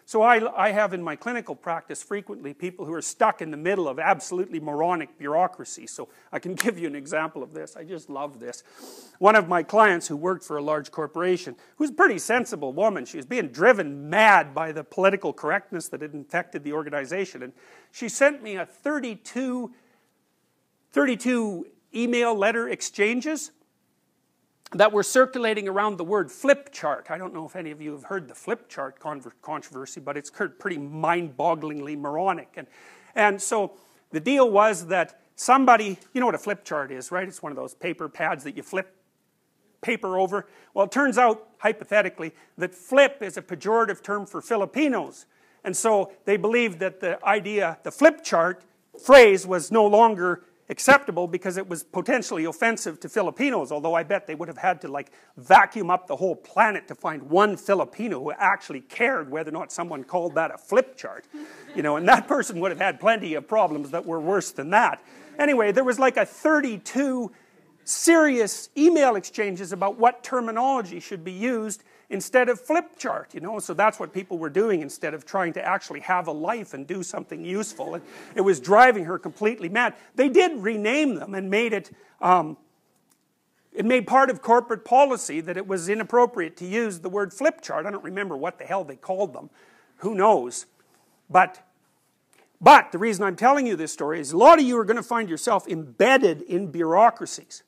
So I have in my clinical practice frequently people who are stuck in the middle of absolutely moronic bureaucracy. So I can give you an example of this. I just love this. One of my clients who worked for a large corporation, who's a pretty sensible woman, she was being driven mad by the political correctness that had infected the organization. And she sent me a 32 email letter exchanges that were circulating around the word flip chart. I don't know if any of you have heard the flip chart controversy, but it's pretty mind-bogglingly moronic. And so the deal was that somebody, you know what a flip chart is, right? It's one of those paper pads that you flip paper over. Well, it turns out, hypothetically, that flip is a pejorative term for Filipinos. And so they believed that the flip chart phrase was no longer acceptable because it was potentially offensive to Filipinos, although I bet they would have had to like vacuum up the whole planet to find one Filipino who actually cared whether or not someone called that a flip chart. You know, and that person would have had plenty of problems that were worse than that. Anyway, there was like a 32 serious email exchanges about what terminology should be used instead of flip chart, you know. So that's what people were doing instead of trying to actually have a life and do something useful. And it was driving her completely mad. They did rename them and made it made part of corporate policy that it was inappropriate to use the word flip chart. I don't remember what the hell they called them. Who knows? But the reason I'm telling you this story is a lot of you are going to find yourself embedded in bureaucracies.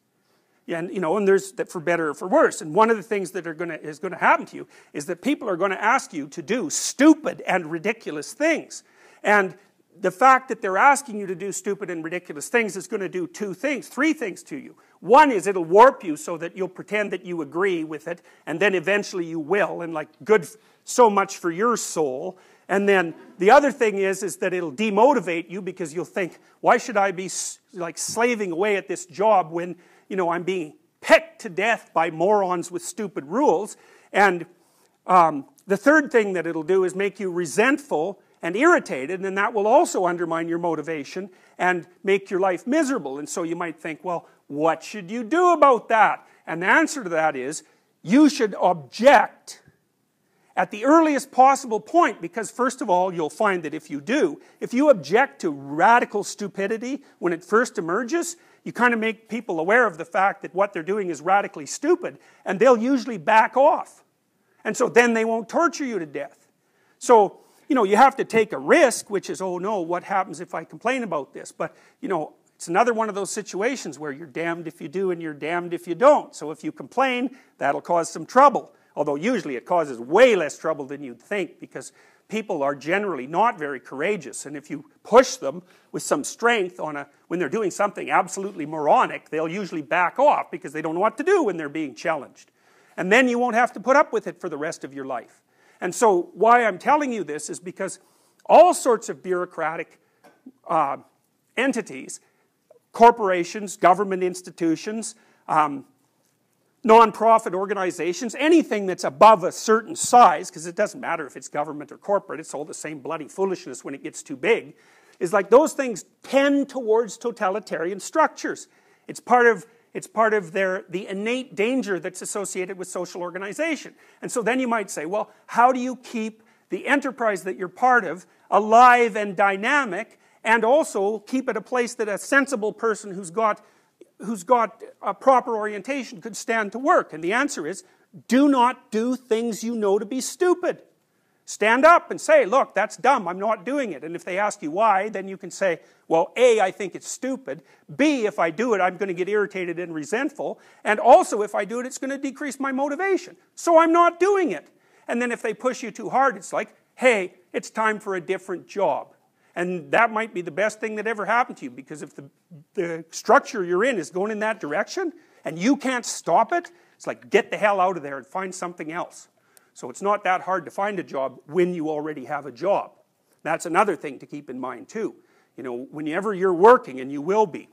And, you know, and there's that for better or for worse. And one of the things that is going to happen to you is that people are going to ask you to do stupid and ridiculous things. And the fact that they're asking you to do stupid and ridiculous things is going to do three things to you. One is it'll warp you so that you'll pretend that you agree with it, and then eventually you will, and like good, so much for your soul. And then the other thing is that it'll demotivate you because you'll think, why should I be like slaving away at this job when, you know, I'm being pecked to death by morons with stupid rules. And the third thing that it'll do is make you resentful and irritated, and that will also undermine your motivation and make your life miserable. And so you might think, well, what should you do about that? And the answer to that is, you should object at the earliest possible point, because first of all, you'll find that if you object to radical stupidity when it first emerges, you kind of make people aware of the fact that what they're doing is radically stupid, and they'll usually back off. And so then they won't torture you to death. So, you know, you have to take a risk, which is, oh no, what happens if I complain about this? But, you know, it's another one of those situations where you're damned if you do and you're damned if you don't. So if you complain, that'll cause some trouble. Although usually it causes way less trouble than you'd think, because people are generally not very courageous, and if you push them with some strength when they're doing something absolutely moronic, they'll usually back off because they don't know what to do when they're being challenged. And then you won't have to put up with it for the rest of your life. And so why I'm telling you this is because all sorts of bureaucratic entities, corporations, government institutions, non-profit organizations, anything that's above a certain size, because it doesn't matter if it's government or corporate, it's all the same bloody foolishness when it gets too big, is like those things tend towards totalitarian structures. It's part of the innate danger that's associated with social organization. And so then you might say, well, how do you keep the enterprise that you're part of alive and dynamic, and also keep it a place that a sensible person who's got a proper orientation could stand to work? And the answer is, do not do things you know to be stupid. Stand up and say, look, that's dumb, I'm not doing it. And if they ask you why, then you can say, well, A, I think it's stupid. B, if I do it, I'm going to get irritated and resentful. And also, if I do it, it's going to decrease my motivation. So I'm not doing it. And then if they push you too hard, it's like, hey, it's time for a different job. And that might be the best thing that ever happened to you, because if the structure you're in is going in that direction, and you can't stop it, it's like, get the hell out of there and find something else. So it's not that hard to find a job when you already have a job. That's another thing to keep in mind too. You know, whenever you're working, and you will be,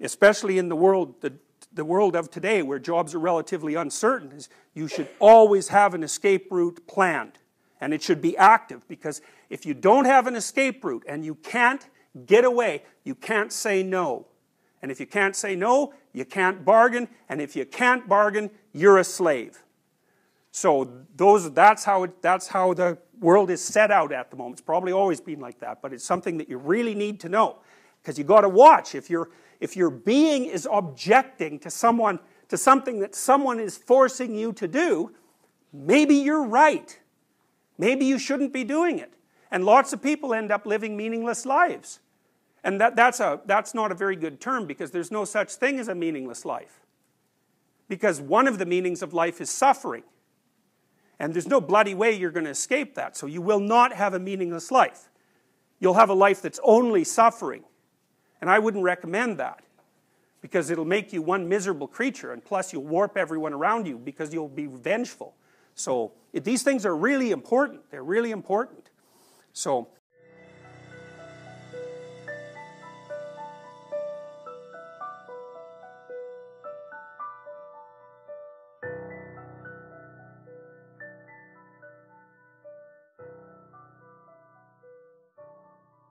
especially in the world of today where jobs are relatively uncertain, is you should always have an escape route planned. And it should be active, because if you don't have an escape route and you can't get away, you can't say no. And if you can't say no, you can't bargain. And if you can't bargain, you're a slave. So that's how the world is set out at the moment. It's probably always been like that, but it's something that you really need to know, because you got to watch. If your being is objecting to something that someone is forcing you to do, maybe you're right. Maybe you shouldn't be doing it. And lots of people end up living meaningless lives. And that's not a very good term, because there's no such thing as a meaningless life. Because one of the meanings of life is suffering. And there's no bloody way you're going to escape that. So you will not have a meaningless life. You'll have a life that's only suffering. And I wouldn't recommend that, because it'll make you one miserable creature, and plus you'll warp everyone around you because you'll be vengeful. So these things are really important. They're really important. So